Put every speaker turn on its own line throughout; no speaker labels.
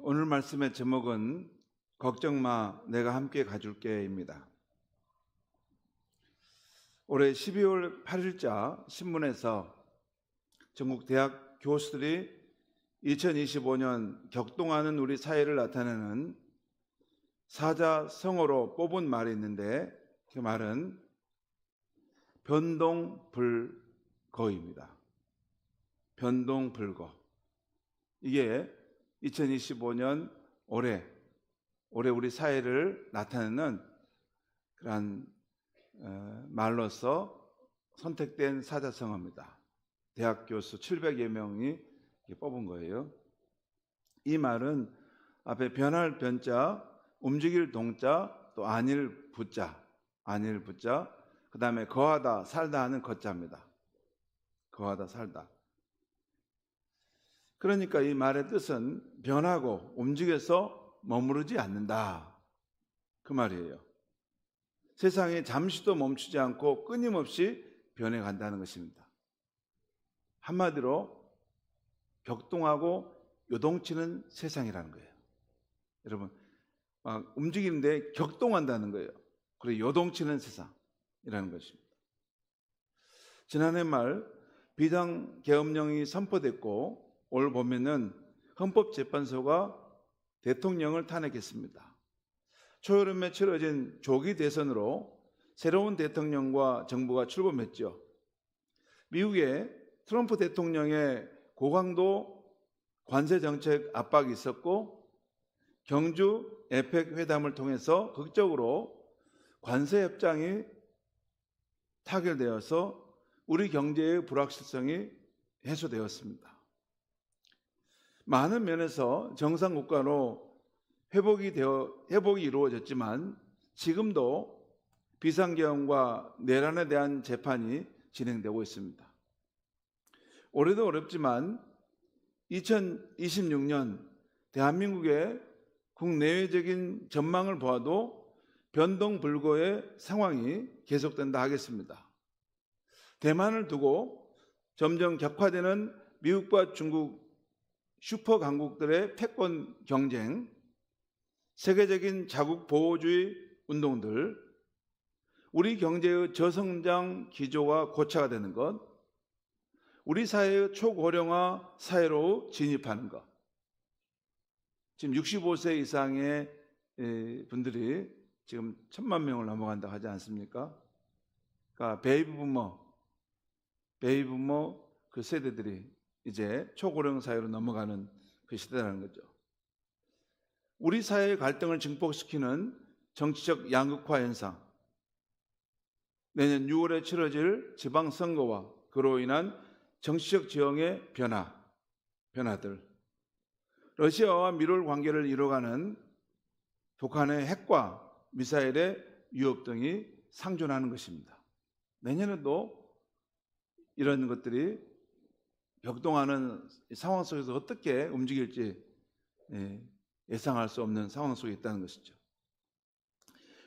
오늘 말씀의 제목은 걱정 마, 내가 함께 가줄게입니다. 올해 12월 8일자 신문에서 전국 대학 교수들이 2025년 격동하는 우리 사회를 나타내는 사자성어로 뽑은 말이 있는데 그 말은 변동불거입니다. 변동불거. 이게 2025년 올해 우리 사회를 나타내는 그러한 말로서 선택된 사자성어입니다. 대학 교수 700여 명이 뽑은 거예요. 이 말은 앞에 변할 변자, 움직일 동자, 또 안일 부자, 그 다음에 거하다, 살다 하는 거자입니다. 거하다, 살다. 그러니까 이 말의 뜻은 변하고 움직여서 머무르지 않는다, 그 말이에요. 세상이 잠시도 멈추지 않고 끊임없이 변해간다는 것입니다. 한마디로 격동하고 요동치는 세상이라는 거예요. 여러분, 막 움직이는데 격동한다는 거예요. 그리고 요동치는 세상이라는 것입니다. 지난해 말 비상계엄령이 선포됐고 올 봄에는 헌법재판소가 대통령을 탄핵했습니다. 초여름에 치러진 조기 대선으로 새로운 대통령과 정부가 출범했죠. 미국의 트럼프 대통령의 고강도 관세 정책 압박이 있었고 경주 에펙 회담을 통해서 극적으로 관세 협정이 타결되어서 우리 경제의 불확실성이 해소되었습니다. 많은 면에서 정상 국가로 회복이 이루어졌지만 지금도 비상계엄과 내란에 대한 재판이 진행되고 있습니다. 올해도 어렵지만 2026년 대한민국의 국내외적인 전망을 보아도 변동불거의 상황이 계속된다 하겠습니다. 대만을 두고 점점 격화되는 미국과 중국 슈퍼 강국들의 패권 경쟁, 세계적인 자국 보호주의 운동들, 우리 경제의 저성장 기조가 고착화 되는 것, 우리 사회의 초고령화 사회로 진입하는 것. 지금 65세 이상의 분들이 지금 1,000만 명을 넘어간다고 하지 않습니까? 그러니까 베이비부머 그 세대들이 이제 초고령 사회로 넘어가는 그 시대라는 거죠. 우리 사회의 갈등을 증폭시키는 정치적 양극화 현상, 내년 6월에 치러질 지방선거와 그로 인한 정치적 지형의 변화들, 러시아와 밀월 관계를 이뤄가는 북한의 핵과 미사일의 위협 등이 상존하는 것입니다. 내년에도 이런 것들이 격동하는 상황 속에서 어떻게 움직일지 예상할 수 없는 상황 속에 있다는 것이죠.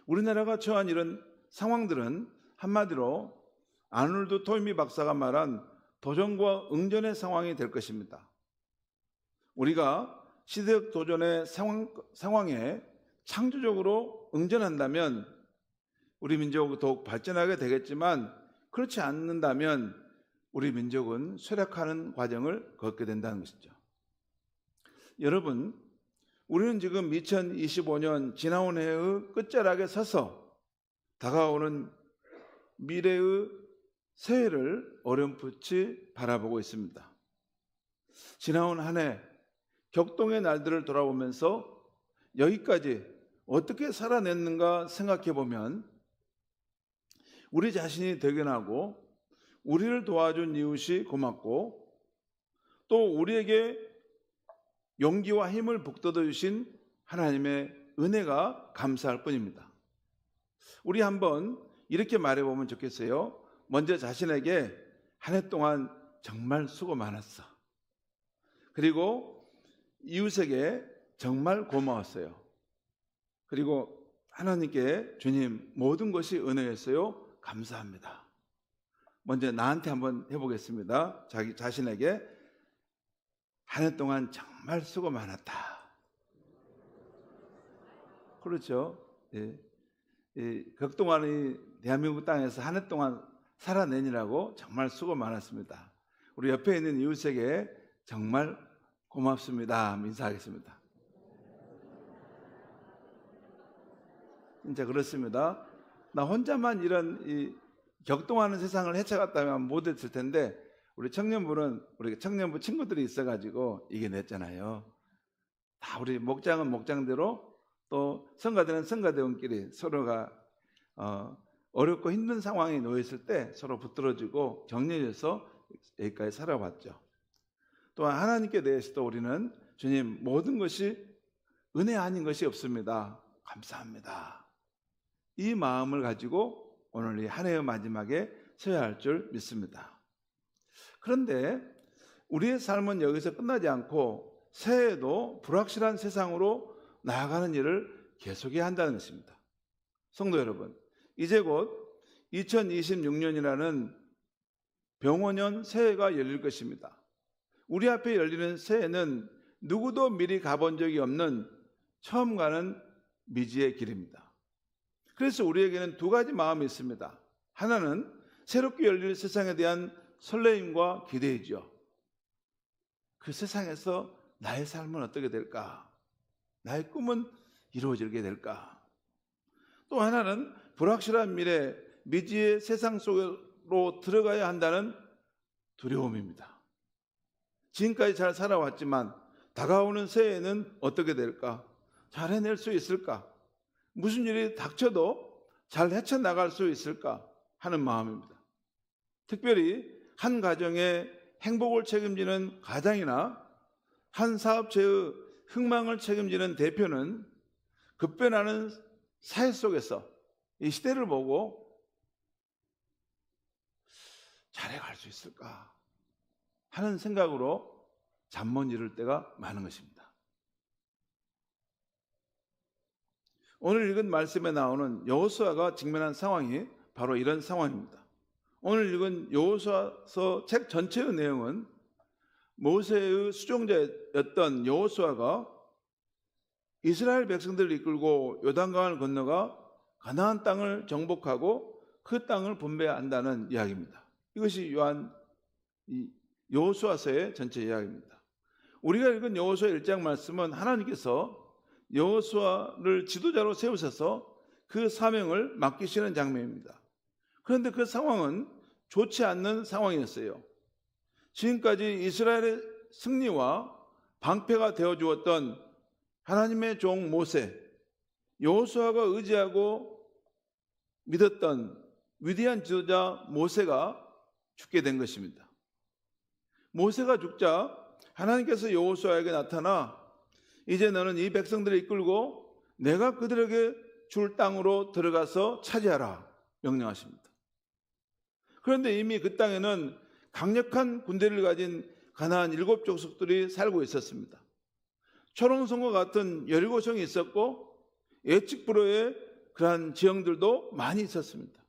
우리나라가 처한 이런 상황들은 한마디로 아놀드 토인비 박사가 말한 도전과 응전의 상황이 될 것입니다. 우리가 시대적 도전의 상황에 창조적으로 응전한다면 우리 민족은 더욱 발전하게 되겠지만 그렇지 않는다면 우리 민족은 쇠락하는 과정을 걷게 된다는 것이죠. 여러분, 우리는 지금 2025년 지나온 해의 끝자락에 서서 다가오는 미래의 새해를 어렴풋이 바라보고 있습니다. 지나온 한 해 격동의 날들을 돌아보면서 여기까지 어떻게 살아냈는가 생각해 보면 우리 자신이 대견하고 우리를 도와준 이웃이 고맙고 또 우리에게 용기와 힘을 북돋워 주신 하나님의 은혜가 감사할 뿐입니다. 우리 한번 이렇게 말해보면 좋겠어요. 먼저 자신에게 한 해 동안 정말 수고 많았어. 그리고 이웃에게 정말 고마웠어요. 그리고 하나님께 주님 모든 것이 은혜였어요. 감사합니다. 먼저 나한테 한번 해보겠습니다. 자기 자신에게 한 해 동안 정말 수고 많았다. 그렇죠. 예. 이 격동안이 대한민국 땅에서 한 해 동안 살아내니라고 정말 수고 많았습니다. 우리 옆에 있는 이웃에게 정말 고맙습니다. 인사하겠습니다. 진짜 그렇습니다. 나 혼자만 이런 이 격동하는 세상을 헤쳐갔다면 못했을 텐데 우리 청년부 친구들이 있어가지고 이겨냈잖아요. 다 우리 목장은 목장대로 또 성가대는 성가대원끼리 서로가 어렵고 힘든 상황에 놓였을 때 서로 붙들어주고 격려해서 여기까지 살아왔죠. 또한 하나님께 대해서도 우리는 주님 모든 것이 은혜 아닌 것이 없습니다. 감사합니다. 이 마음을 가지고 오늘 이 한 해의 마지막에 서야 할 줄 믿습니다. 그런데 우리의 삶은 여기서 끝나지 않고 새해에도 불확실한 세상으로 나아가는 일을 계속해야 한다는 것입니다. 성도 여러분, 이제 곧 2026년이라는 병원년 새해가 열릴 것입니다. 우리 앞에 열리는 새해는 누구도 미리 가본 적이 없는 처음 가는 미지의 길입니다. 그래서 우리에게는 두 가지 마음이 있습니다. 하나는 새롭게 열릴 세상에 대한 설레임과 기대이죠. 그 세상에서 나의 삶은 어떻게 될까? 나의 꿈은 이루어지게 될까? 또 하나는 불확실한 미래, 미지의 세상 속으로 들어가야 한다는 두려움입니다. 지금까지 잘 살아왔지만 다가오는 새해에는 어떻게 될까? 잘 해낼 수 있을까? 무슨 일이 닥쳐도 잘 헤쳐나갈 수 있을까 하는 마음입니다. 특별히 한 가정의 행복을 책임지는 가장이나 한 사업체의 흥망을 책임지는 대표는 급변하는 사회 속에서 이 시대를 보고 잘해갈 수 있을까 하는 생각으로 잠 못 이룰 때가 많은 것입니다. 오늘 읽은 말씀에 나오는 여호수아가 직면한 상황이 바로 이런 상황입니다. 오늘 읽은 여호수아서 책 전체의 내용은 모세의 수종자였던 여호수아가 이스라엘 백성들을 이끌고 요단강을 건너가 가나안 땅을 정복하고 그 땅을 분배한다는 이야기입니다. 이것이 여호수아서의 전체 이야기입니다. 우리가 읽은 여호수아 1장 말씀은 하나님께서 여호수아를 지도자로 세우셔서 그 사명을 맡기시는 장면입니다. 그런데 그 상황은 좋지 않는 상황이었어요. 지금까지 이스라엘의 승리와 방패가 되어주었던 하나님의 종 모세, 여호수아가 의지하고 믿었던 위대한 지도자 모세가 죽게 된 것입니다. 모세가 죽자 하나님께서 여호수아에게 나타나 이제 너는 이 백성들을 이끌고 내가 그들에게 줄 땅으로 들어가서 차지하라 명령하십니다. 그런데 이미 그 땅에는 강력한 군대를 가진 가나안 7족속들이 살고 있었습니다. 초롱성과 같은 여리고성이 있었고 예측불허의 그러한 지형들도 많이 있었습니다.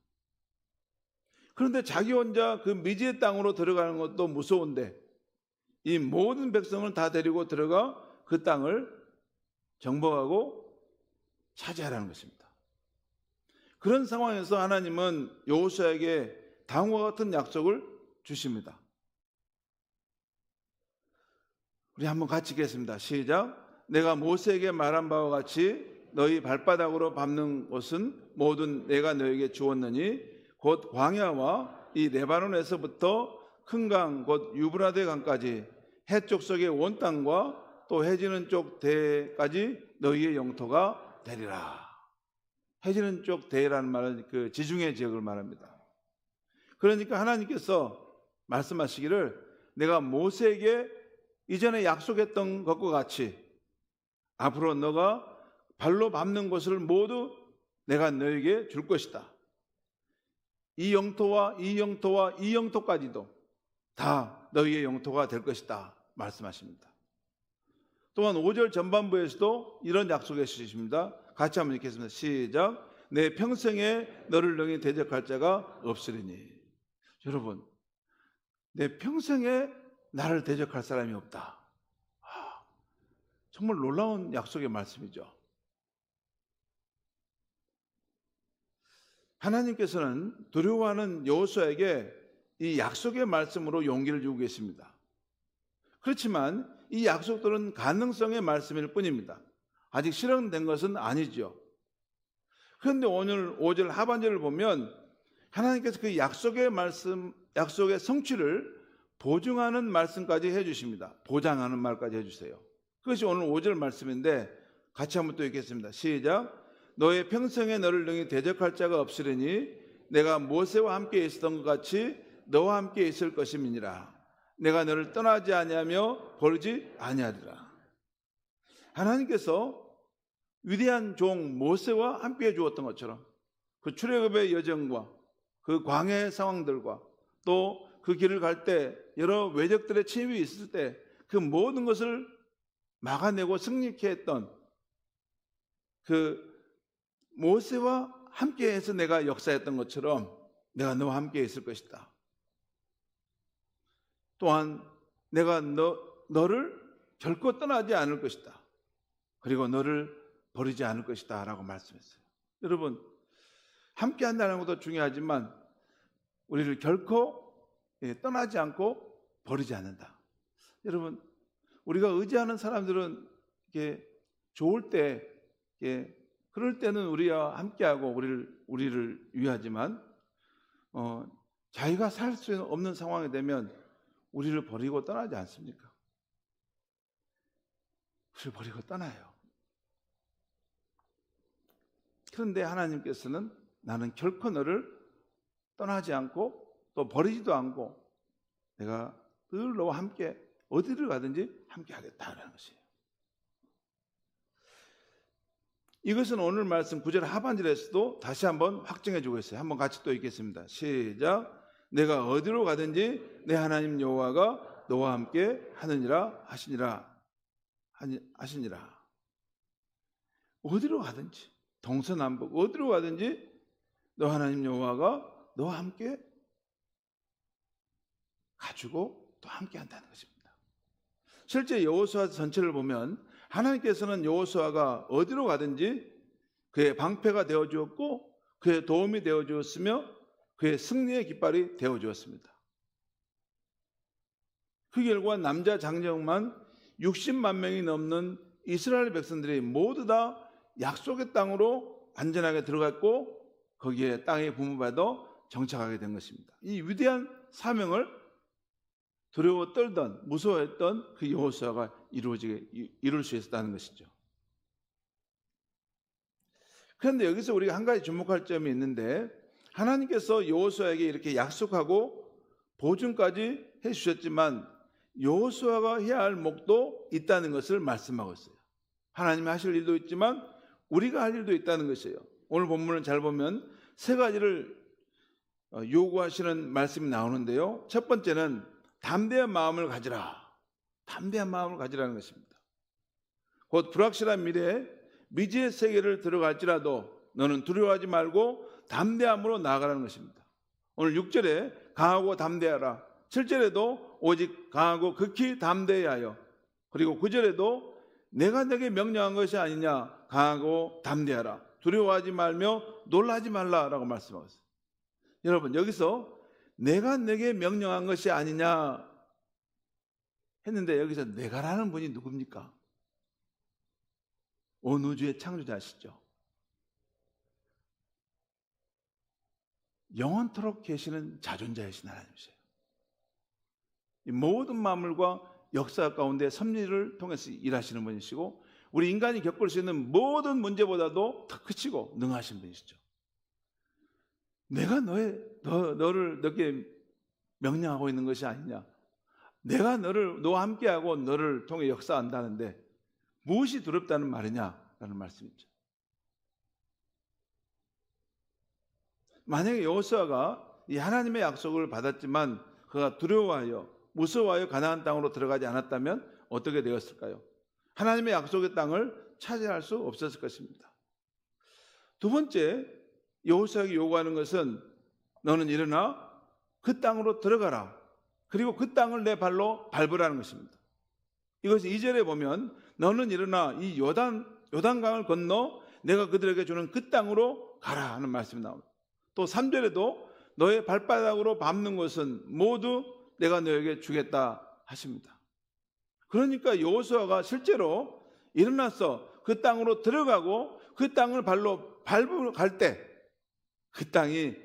그런데 자기 혼자 그 미지의 땅으로 들어가는 것도 무서운데 이 모든 백성을 다 데리고 들어가 그 땅을 정복하고 차지하라는 것입니다. 그런 상황에서 하나님은 여호수아에게 다음과 같은 약속을 주십니다. 우리 한번 같이 읽겠습니다. 시작. 내가 모세에게 말한 바와 같이 너희 발바닥으로 밟는 곳은 모든 내가 너에게 주었느니 곧 광야와 이 레바논에서부터 큰 강 곧 유브라데 강까지 해쪽 속의 온 땅과 또 해지는 쪽 대까지 너희의 영토가 되리라. 해지는 쪽 대라는 말은 그 지중해 지역을 말합니다. 그러니까 하나님께서 말씀하시기를 내가 모세에게 이전에 약속했던 것과 같이 앞으로 너가 발로 밟는 곳을 모두 내가 너에게 줄 것이다. 이 영토와 이 영토와 이 영토까지도 다 너희의 영토가 될 것이다 말씀하십니다. 또한 5절 전반부에서도 이런 약속을 주십니다. 같이 한번 읽겠습니다. 시작. 내 평생에 너를 능히 대적할 자가 없으리니. 여러분, 내 평생에 나를 대적할 사람이 없다. 정말 놀라운 약속의 말씀이죠. 하나님께서는 두려워하는 여호수아에게 이 약속의 말씀으로 용기를 주고 계십니다. 그렇지만 이 약속들은 가능성의 말씀일 뿐입니다. 아직 실현된 것은 아니죠. 그런데 오늘 5절 하반절을 보면 하나님께서 그 약속의 말씀, 약속의 성취를 보증하는 말씀까지 해주십니다. 보장하는 말까지 해주세요. 그것이 오늘 5절 말씀인데 같이 한번 또 읽겠습니다. 시작. 너의 평생에 너를 능히 대적할 자가 없으리니 내가 모세와 함께 있었던 것 같이 너와 함께 있을 것임이니라. 내가 너를 떠나지 아니하며 버리지 아니하리라. 하나님께서 위대한 종 모세와 함께 해 주었던 것처럼 그 출애굽의 여정과 그 광야의 상황들과 또 그 길을 갈 때 여러 외적들의 침입이 있을 때 그 모든 것을 막아내고 승리케 했던 그 모세와 함께해서 내가 역사했던 것처럼 내가 너와 함께 있을 것이다. 또한 내가 너를 결코 떠나지 않을 것이다. 그리고 너를 버리지 않을 것이다 라고 말씀했어요. 여러분, 함께 한다는 것도 중요하지만 우리를 결코 떠나지 않고 버리지 않는다. 여러분, 우리가 의지하는 사람들은 이렇게 좋을 때 그럴 때는 우리와 함께하고 우리를 위하지만 자기가 살 수 없는 상황이 되면 우리를 버리고 떠나지 않습니까? 우리를 버리고 떠나요. 그런데 하나님께서는 나는 결코 너를 떠나지 않고 또 버리지도 않고 내가 늘 너와 함께 어디를 가든지 함께 하겠다라는 것이에요. 이것은 오늘 말씀 9절 하반절에서도 다시 한번 확증해 주고 있어요. 한번 같이 또 읽겠습니다. 시작. 내가 어디로 가든지 내 하나님 여호와가 너와 함께 하느니라 하시니라. 어디로 가든지 동서남북 어디로 가든지 너 하나님 여호와가 너와 함께 가지고 또 함께 한다는 것입니다. 실제 여호수아 전체를 보면 하나님께서는 여호수아가 어디로 가든지 그의 방패가 되어 주었고 그의 도움이 되어 주었으며 그의 승리의 깃발이 되어 주었습니다. 그 결과 남자 장정만 60만 명이 넘는 이스라엘 백성들이 모두 다 약속의 땅으로 안전하게 들어갔고 거기에 땅에 부모받아 정착하게 된 것입니다. 이 위대한 사명을 두려워 떨던 무서워했던 그 여호수아가 이룰 수 있었다는 것이죠. 그런데 여기서 우리가 한 가지 주목할 점이 있는데 하나님께서 여호수아에게 이렇게 약속하고 보증까지 해주셨지만 여호수아가 해야 할 몫도 있다는 것을 말씀하고 있어요. 하나님이 하실 일도 있지만 우리가 할 일도 있다는 것이에요. 오늘 본문을 잘 보면 세 가지를 요구하시는 말씀이 나오는데요. 첫 번째는 담대한 마음을 가지라. 담대한 마음을 가지라는 것입니다. 곧 불확실한 미래에 미지의 세계를 들어갈지라도 너는 두려워하지 말고 담대함으로 나아가라는 것입니다. 오늘 6절에 강하고 담대하라. 7절에도 오직 강하고 극히 담대해야 하여. 그리고 9절에도 내가 너에게 명령한 것이 아니냐. 강하고 담대하라. 두려워하지 말며 놀라지 말라라고 말씀하고 있어요. 여러분, 여기서 내가 내게 명령한 것이 아니냐 했는데 여기서 내가라는 분이 누굽니까? 온 우주의 창조자시죠. 영원토록 계시는 자존자이신 하나님이세요. 이 모든 만물과 역사 가운데 섭리를 통해서 일하시는 분이시고 우리 인간이 겪을 수 있는 모든 문제보다도 더 크시고 능하신 분이시죠. 내가 너를 너에게 명령하고 있는 것이 아니냐. 내가 너와 함께하고 너를 통해 역사한다는데 무엇이 두렵다는 말이냐라는 말씀이죠. 만약에 여호수아가 이 하나님의 약속을 받았지만 그가 두려워하여 무서워하여 가나안 땅으로 들어가지 않았다면 어떻게 되었을까요? 하나님의 약속의 땅을 차지할 수 없었을 것입니다. 두 번째, 여호수아에게 요구하는 것은 너는 일어나 그 땅으로 들어가라. 그리고 그 땅을 내 발로 밟으라는 것입니다. 이것이 2절에 보면 너는 일어나 이 요단강을 건너 내가 그들에게 주는 그 땅으로 가라 하는 말씀이 나옵니다. 또 3절에도 너의 발바닥으로 밟는 것은 모두 내가 너에게 주겠다 하십니다. 그러니까 여호수아가 실제로 일어나서 그 땅으로 들어가고 그 땅을 발로 밟으러 갈 때 그 땅이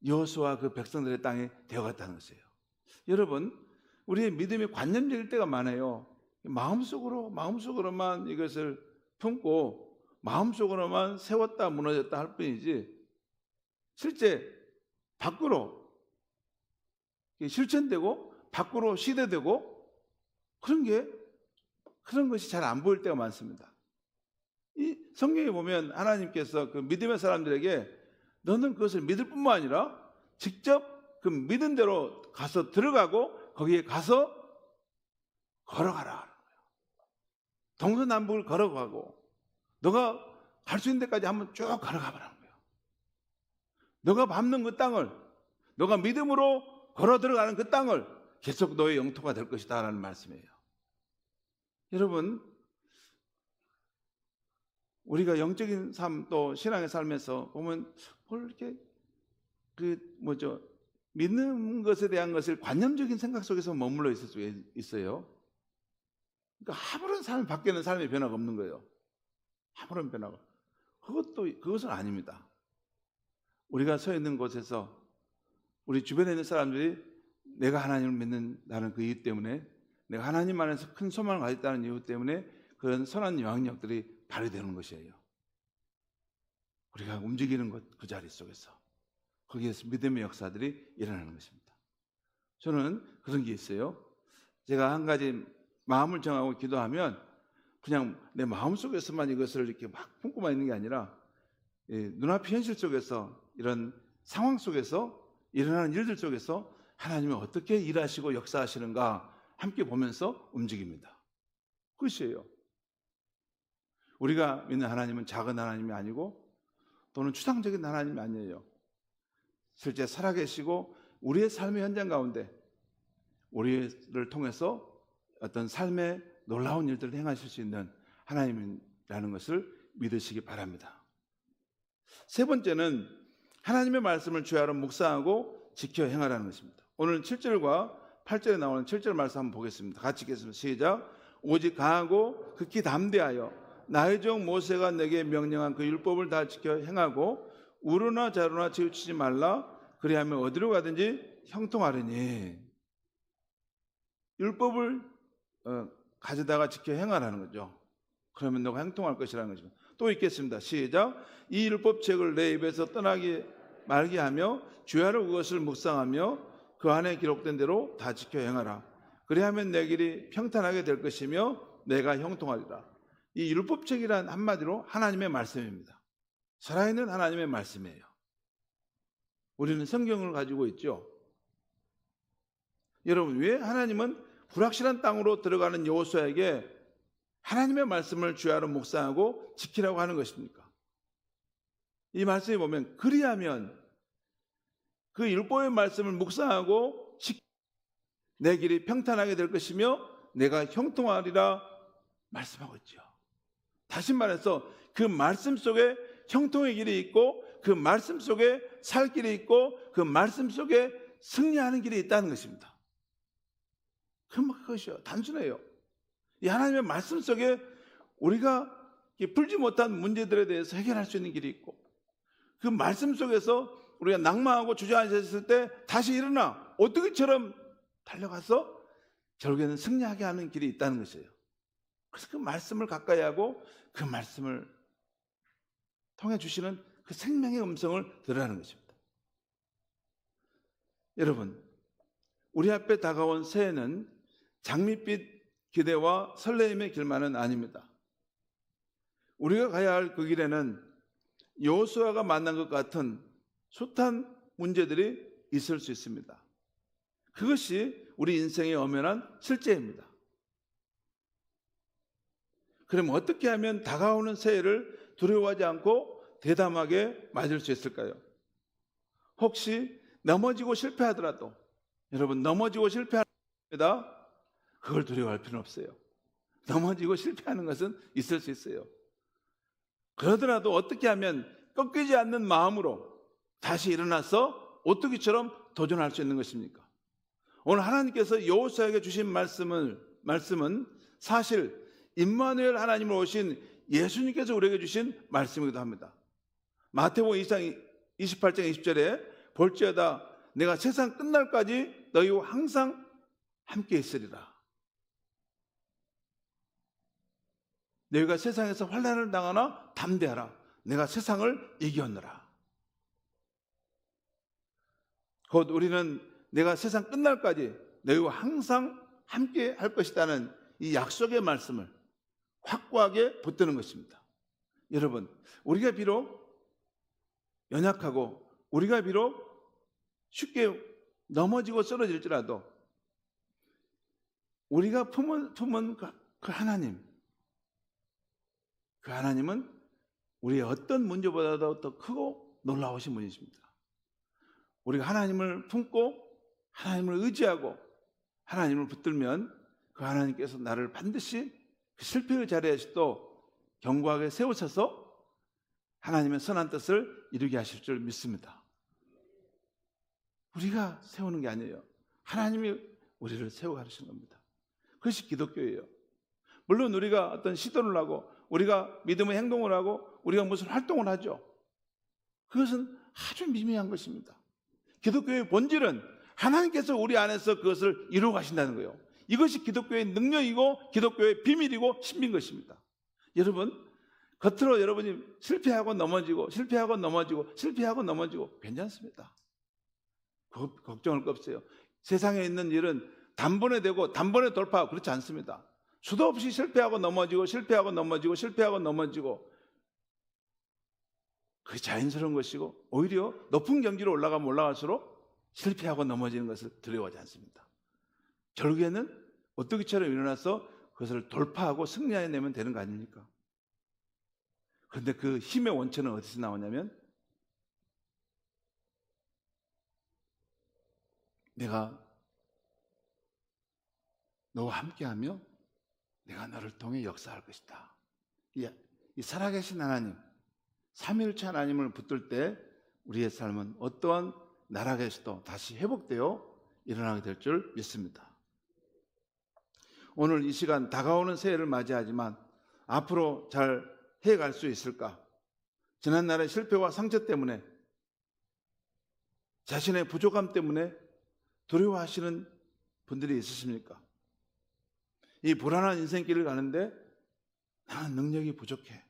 여호수아 그 백성들의 땅이 되어갔다는 것이에요. 여러분, 우리의 믿음이 관념적일 때가 많아요. 마음속으로만 이것을 품고 마음속으로만 세웠다 무너졌다 할 뿐이지 실제 밖으로 실천되고 밖으로 시대되고 그런 것이 잘 안 보일 때가 많습니다. 이 성경에 보면 하나님께서 그 믿음의 사람들에게 너는 그것을 믿을 뿐만 아니라 직접 그 믿은 대로 가서 들어가고 거기에 가서 걸어가라. 동서남북을 걸어가고 너가 갈 수 있는 데까지 한번 쭉 걸어가 보라는 거예요. 너가 밟는 그 땅을, 너가 믿음으로 걸어 들어가는 그 땅을 계속 너의 영토가 될 것이다 라는 말씀이에요. 여러분, 우리가 영적인 삶 또 신앙의 삶에서 보면 뭘 이렇게 믿는 것에 대한 것을 관념적인 생각 속에서 머물러 있을 수 있어요. 그러니까 아무런 삶이 바뀌는 삶의 변화가 없는 거예요. 아무런 변화가. 그것은 아닙니다. 우리가 서 있는 곳에서 우리 주변에 있는 사람들이 내가 하나님을 믿는다는 그 이유 때문에, 내가 하나님 안에서 큰 소망을 가졌다는 이유 때문에 그런 선한 영향력들이 발휘되는 것이에요. 우리가 움직이는 그 자리 속에서 거기에서 믿음의 역사들이 일어나는 것입니다. 저는 그런 게 있어요. 제가 한 가지 마음을 정하고 기도하면 그냥 내 마음속에서만 이것을 이렇게 막 품고만 있는 게 아니라 눈앞의 현실 속에서 이런 상황 속에서 일어나는 일들 속에서 하나님이 어떻게 일하시고 역사하시는가 함께 보면서 움직입니다. 그것이에요. 우리가 믿는 하나님은 작은 하나님이 아니고 또는 추상적인 하나님이 아니에요. 실제 살아계시고 우리의 삶의 현장 가운데 우리를 통해서 어떤 삶의 놀라운 일들을 행하실 수 있는 하나님이라는 것을 믿으시기 바랍니다. 세 번째는 하나님의 말씀을 주야로 묵상하고 지켜 행하라는 것입니다. 오늘 7절과 8절에 나오는 7절 말씀 한번 보겠습니다. 같이 읽겠습니다. 시작. 오직 강하고 극히 담대하여 나의 종 모세가 내게 명령한 그 율법을 다 지켜 행하고 우르나 자루나 치우치지 말라. 그리하면 어디로 가든지 형통하리니. 율법을 가져다가 지켜 행하라는 거죠. 그러면 너가 형통할 것이라는 거죠. 또 읽겠습니다. 시작. 이 율법책을 내 입에서 떠나게 말게 하며 주야로 그것을 묵상하며 그 안에 기록된 대로 다 지켜 행하라. 그리하면 내 길이 평탄하게 될 것이며 내가 형통하리라. 이 율법책이란 한마디로 하나님의 말씀입니다. 살아있는 하나님의 말씀이에요. 우리는 성경을 가지고 있죠. 여러분, 왜 하나님은 불확실한 땅으로 들어가는 여호수아에게 하나님의 말씀을 주야로 묵상하고 지키라고 하는 것입니까? 이 말씀에 보면 그리하면 그 율법의 말씀을 묵상하고 내 길이 평탄하게 될 것이며 내가 형통하리라 말씀하고 있죠. 다시 말해서 그 말씀 속에 형통의 길이 있고 그 말씀 속에 살 길이 있고 그 말씀 속에 승리하는 길이 있다는 것입니다. 그것이요. 단순해요. 이 하나님의 말씀 속에 우리가 풀지 못한 문제들에 대해서 해결할 수 있는 길이 있고 그 말씀 속에서 우리가 낭망하고 주저앉았을 때 다시 일어나 오뚜기처럼 달려가서 결국에는 승리하게 하는 길이 있다는 것이에요. 그래서 그 말씀을 가까이 하고 그 말씀을 통해 주시는 그 생명의 음성을 들으라는 것입니다. 여러분, 우리 앞에 다가온 새해는 장밋빛 기대와 설레임의 길만은 아닙니다. 우리가 가야 할 그 길에는 여호수아가 만난 것 같은 숱한 문제들이 있을 수 있습니다. 그것이 우리 인생의 엄연한 실제입니다. 그럼 어떻게 하면 다가오는 새해를 두려워하지 않고 대담하게 맞을 수 있을까요? 혹시 넘어지고 실패하더라도, 여러분, 넘어지고 실패합니다. 그걸 두려워할 필요는 없어요. 넘어지고 실패하는 것은 있을 수 있어요. 그러더라도 어떻게 하면 꺾이지 않는 마음으로 다시 일어나서 오뚜기처럼 도전할 수 있는 것입니까? 오늘 하나님께서 여호수아에게 주신 말씀은 사실 임마누엘 하나님을 오신 예수님께서 우리에게 주신 말씀이기도 합니다. 마태복음 28장 20절에 볼지어다 내가 세상 끝날까지 너희와 항상 함께 있으리라. 너희가 세상에서 환난을 당하나 담대하라. 내가 세상을 이겼노라. 곧 우리는 내가 세상 끝날까지 너희와 항상 함께 할 것이라는 이 약속의 말씀을 확고하게 붙드는 것입니다. 여러분, 우리가 비록 연약하고 우리가 비록 쉽게 넘어지고 쓰러질지라도 우리가 품은 그 하나님은 우리의 어떤 문제보다도 더 크고 놀라우신 분이십니다. 우리가 하나님을 품고 하나님을 의지하고 하나님을 붙들면 그 하나님께서 나를 반드시 그 실패의 자리에서도 견고하게 세우셔서 하나님의 선한 뜻을 이루게 하실 줄 믿습니다. 우리가 세우는 게 아니에요. 하나님이 우리를 세워가시는 겁니다. 그것이 기독교예요. 물론 우리가 어떤 시도를 하고 우리가 믿음의 행동을 하고 우리가 무슨 활동을 하죠. 그것은 아주 미미한 것입니다. 기독교의 본질은 하나님께서 우리 안에서 그것을 이루어 가신다는 거예요. 이것이 기독교의 능력이고 기독교의 비밀이고 신비인 것입니다. 여러분, 겉으로 여러분이 실패하고 넘어지고 괜찮습니다. 걱정할 거 없어요. 세상에 있는 일은 단번에 되고 단번에 돌파하고 그렇지 않습니다. 수도 없이 실패하고 넘어지고 그게 자연스러운 것이고 오히려 높은 경지로 올라가면 올라갈수록 실패하고 넘어지는 것을 두려워하지 않습니다. 결국에는 오뚜기처럼 일어나서 그것을 돌파하고 승리해내면 되는 거 아닙니까? 그런데 그 힘의 원천은 어디서 나오냐면 내가 너와 함께하며 내가 너를 통해 역사할 것이다. 이 살아계신 하나님, 삼위일체 하나님을 붙들 때 우리의 삶은 어떠한 나락에서도 다시 회복되어 일어나게 될 줄 믿습니다. 오늘 이 시간 다가오는 새해를 맞이하지만 앞으로 잘 해갈 수 있을까? 지난날의 실패와 상처 때문에 자신의 부족함 때문에 두려워하시는 분들이 있으십니까? 이 불안한 인생길을 가는데 나는 능력이 부족해.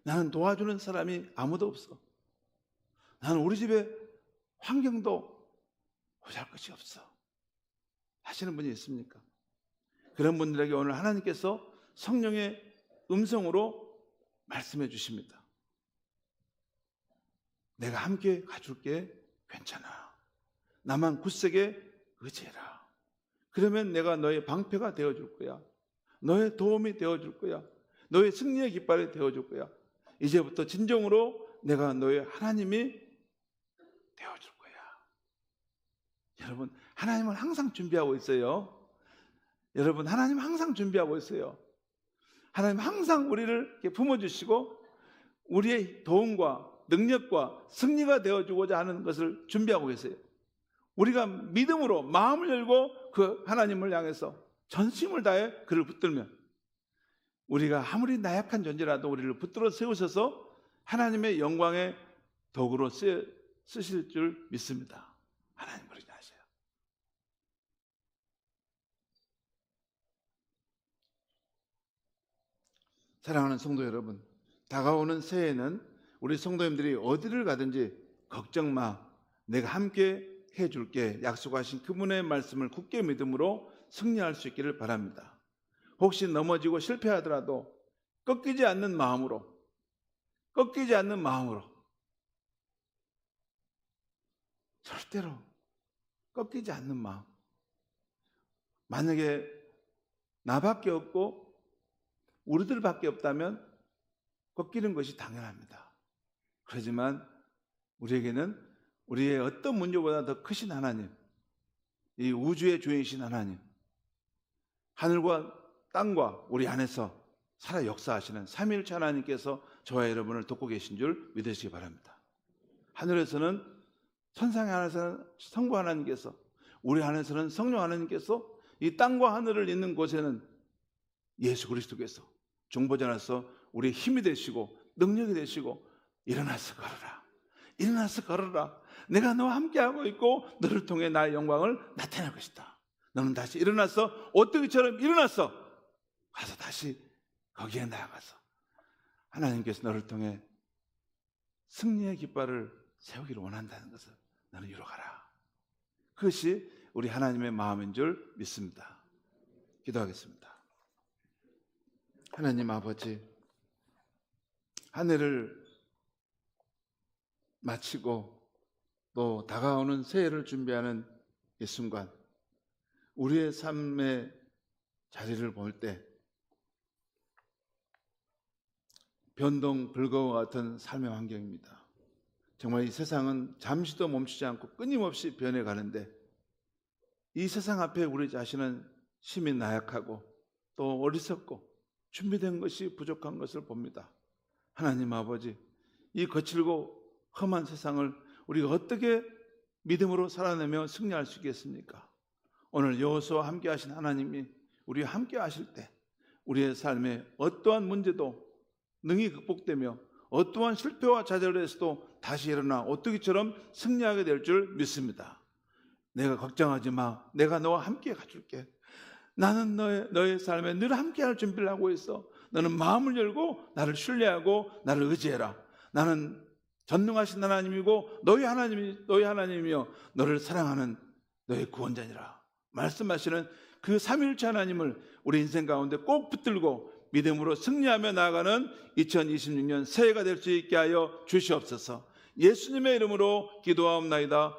나는 도와주는 사람이 아무도 없어. 나는 우리 집에 환경도 보잘것이 없어. 하시는 분이 있습니까? 그런 분들에게 오늘 하나님께서 성령의 음성으로 말씀해 주십니다. 내가 함께 가줄게. 괜찮아. 나만 굳세게 의지해라. 그러면 내가 너의 방패가 되어줄 거야. 너의 도움이 되어줄 거야. 너의 승리의 깃발이 되어줄 거야. 이제부터 진정으로 내가 너의 하나님이 되어줄 거야. 여러분, 하나님은 항상 준비하고 있어요. 여러분, 하나님 항상 준비하고 있어요. 하나님 항상 우리를 이렇게 품어주시고 우리의 도움과 능력과 승리가 되어주고자 하는 것을 준비하고 계세요. 우리가 믿음으로 마음을 열고 그 하나님을 향해서 전심을 다해 그를 붙들면 우리가 아무리 나약한 존재라도 우리를 붙들어 세우셔서 하나님의 영광의 도구로 쓰실 줄 믿습니다. 하나님 그러지 마세요. 사랑하는 성도 여러분, 다가오는 새해에는 우리 성도님들이 어디를 가든지 걱정 마. 내가 함께 해줄게. 약속하신 그분의 말씀을 굳게 믿음으로 승리할 수 있기를 바랍니다. 혹시 넘어지고 실패하더라도 꺾이지 않는 마음으로 절대로 꺾이지 않는 마음. 만약에 나밖에 없고 우리들밖에 없다면 꺾이는 것이 당연합니다. 그렇지만 우리에게는 우리의 어떤 문제보다 더 크신 하나님, 이 우주의 주인이신 하나님, 하늘과 땅과 우리 안에서 살아 역사하시는 삼위일체 하나님께서 저와 여러분을 돕고 계신 줄 믿으시기 바랍니다. 하늘에서는 천상 안에서는 성부 하나님께서, 우리 안에서는 성령 하나님께서, 이 땅과 하늘을 잇는 곳에는 예수 그리스도께서 중보자로서 우리의 힘이 되시고 능력이 되시고, 일어나서 걸어라, 일어나서 걸어라, 내가 너와 함께하고 있고 너를 통해 나의 영광을 나타낼 것이다. 너는 다시 일어나서 오뜨기처럼 일어나서 가서 다시 거기에 나아가서 하나님께서 너를 통해 승리의 깃발을 세우기를 원한다는 것을 너는 이루어가라. 그것이 우리 하나님의 마음인 줄 믿습니다. 기도하겠습니다. 하나님 아버지, 한 해를 마치고 또 다가오는 새해를 준비하는 이 순간, 우리의 삶의 자리를 볼 때 변동 불가와 같은 삶의 환경입니다. 정말 이 세상은 잠시도 멈추지 않고 끊임없이 변해가는데, 이 세상 앞에 우리 자신은 심히 나약하고 또 어리석고 준비된 것이 부족한 것을 봅니다. 하나님 아버지, 이 거칠고 험한 세상을 우리가 어떻게 믿음으로 살아내며 승리할 수 있겠습니까? 오늘 여호수아와 함께 하신 하나님이 우리와 함께 하실 때 우리의 삶에 어떠한 문제도 능히 극복되며 어떠한 실패와 좌절에서도 다시 일어나 오뚜기처럼 승리하게 될 줄 믿습니다. 내가 걱정하지 마, 내가 너와 함께 가줄게. 나는 너의 삶에 늘 함께할 준비를 하고 있어. 너는 마음을 열고 나를 신뢰하고 나를 의지해라. 나는 전능하신 하나님이고 너희 하나님이며 너를 사랑하는 너의 구원자니라 말씀하시는 그 삼위일체 하나님을 우리 인생 가운데 꼭 붙들고 믿음으로 승리하며 나아가는 2026년 새해가 될 수 있게 하여 주시옵소서. 예수님의 이름으로 기도하옵나이다.